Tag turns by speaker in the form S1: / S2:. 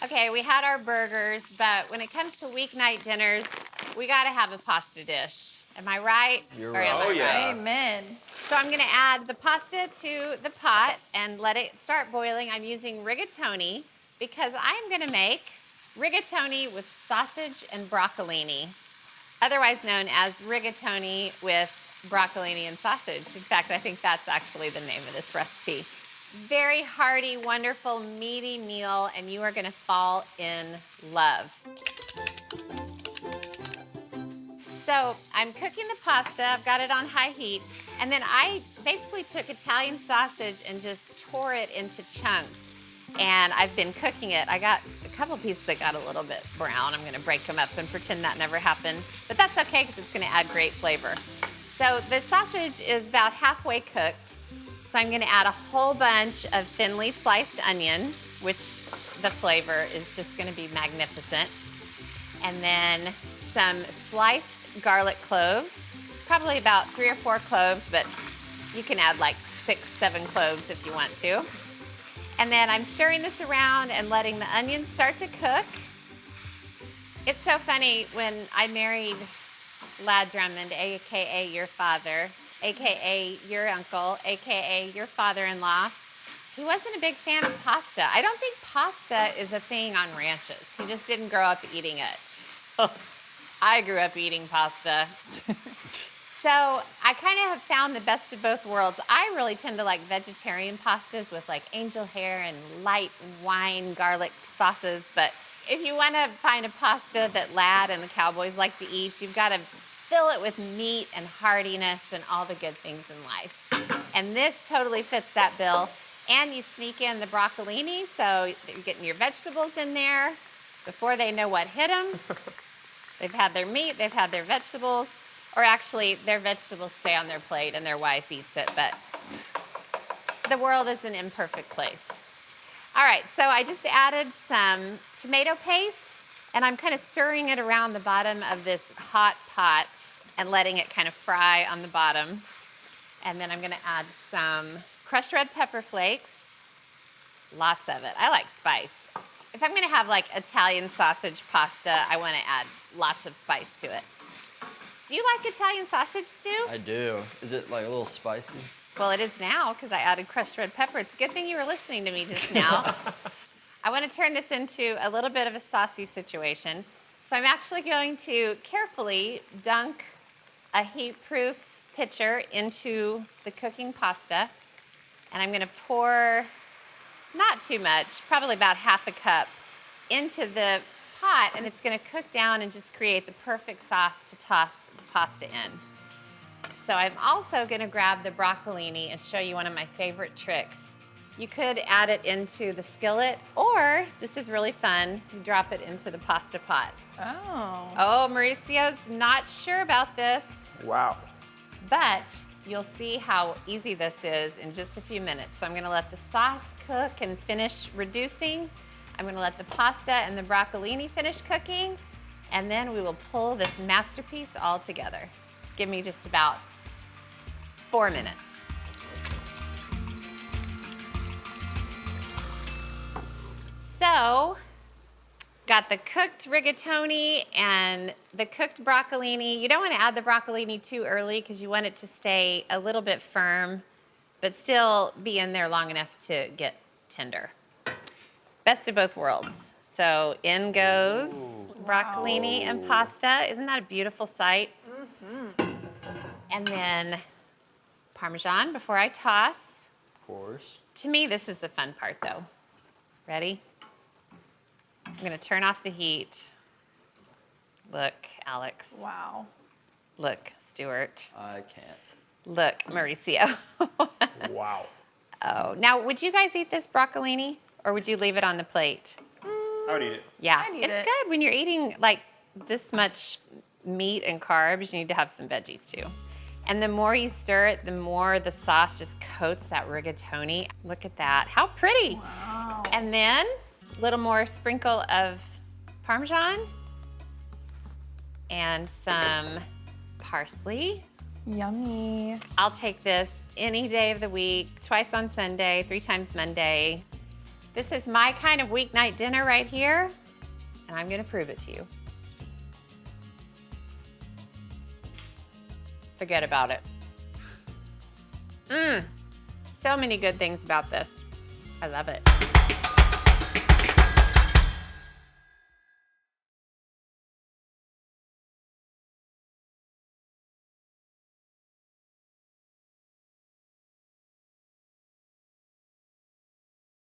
S1: Okay, we had our burgers, but when it comes to weeknight dinners, we gotta have a pasta dish. Am I right?
S2: You're
S1: Or am
S2: right.
S1: I
S2: Oh, yeah.
S1: right?
S3: Amen.
S1: So I'm gonna add the pasta to the pot and let it start boiling. I'm using rigatoni because I'm gonna make rigatoni with sausage and broccolini, otherwise known as rigatoni with broccolini and sausage. In fact, I think that's actually the name of this recipe. Very hearty, wonderful, meaty meal, and you are gonna fall in love. So I'm cooking the pasta, I've got it on high heat, and then I basically took Italian sausage and just tore it into chunks. And I've been cooking it. I got a couple pieces that got a little bit brown. I'm gonna break them up and pretend that never happened. But that's okay, because it's gonna add great flavor. So the sausage is about halfway cooked. So I'm gonna add a whole bunch of thinly sliced onion, which the flavor is just gonna be magnificent. And then some sliced garlic cloves, probably about 3 or 4 cloves, but you can add like 6, 7 cloves if you want to. And then I'm stirring this around and letting the onions start to cook. It's so funny, when I married Lad Drummond, AKA your father, AKA your uncle, AKA your father-in-law, he wasn't a big fan of pasta. I don't think pasta is a thing on ranches. He just didn't grow up eating it. I grew up eating pasta. So I kind of have found the best of both worlds. I really tend to like vegetarian pastas with like angel hair and light wine garlic sauces. But if you want to find a pasta that Lad and the Cowboys like to eat, you've got to fill it with meat and heartiness and all the good things in life. And this totally fits that bill. And you sneak in the broccolini, so you're getting your vegetables in there before they know what hit them. They've had their meat, they've had their vegetables, or actually their vegetables stay on their plate and their wife eats it, but the world is an imperfect place. All right, so I just added some tomato paste, and I'm kind of stirring it around the bottom of this hot pot and letting it kind of fry on the bottom. And then I'm gonna add some crushed red pepper flakes, lots of it. I like spice. If I'm gonna have like Italian sausage pasta, I wanna add lots of spice to it. Do you like Italian sausage stew?
S2: I do. Is it like a little spicy?
S1: Well, it is now, because I added crushed red pepper. It's a good thing you were listening to me just now. I want to turn this into a little bit of a saucy situation. So I'm actually going to carefully dunk a heat-proof pitcher into the cooking pasta. And I'm going to pour, not too much, probably about half a cup, into the pot, and it's going to cook down and just create the perfect sauce to toss the pasta in. So I'm also going to grab the broccolini and show you one of my favorite tricks. You could add it into the skillet, or this is really fun, you drop it into the pasta pot.
S3: Oh.
S1: Oh, Mauricio's not sure about this.
S4: Wow.
S1: But you'll see how easy this is in just a few minutes. So I'm gonna let the sauce cook and finish reducing. I'm gonna let the pasta and the broccolini finish cooking, and then we will pull this masterpiece all together. Give me just about 4 minutes. So, got the cooked rigatoni and the cooked broccolini. You don't want to add the broccolini too early because you want it to stay a little bit firm, but still be in there long enough to get tender. Best of both worlds. So in goes broccolini and pasta. Isn't that a beautiful sight? Mm-hmm. And then Parmesan before I toss.
S2: Of course.
S1: To me, this is the fun part though. Ready? I'm gonna turn off the heat. Look, Alex.
S3: Wow.
S1: Look, Stuart.
S2: I can't.
S1: Look, Mauricio.
S4: Wow.
S1: Oh, now would you guys eat this broccolini, or would you leave it on the plate?
S4: I would eat it.
S1: Yeah,
S3: I'd eat
S1: it's
S3: it.
S1: good when you're eating like this much meat and carbs. You need to have some veggies too. And the more you stir it, the more the sauce just coats that rigatoni. Look at that, how pretty.
S3: Wow.
S1: And then a little more sprinkle of Parmesan and some parsley.
S3: Yummy.
S1: I'll take this any day of the week, twice on Sunday, 3 times Monday. This is my kind of weeknight dinner right here, and I'm gonna prove it to you. Forget about it. So many good things about this. I love it.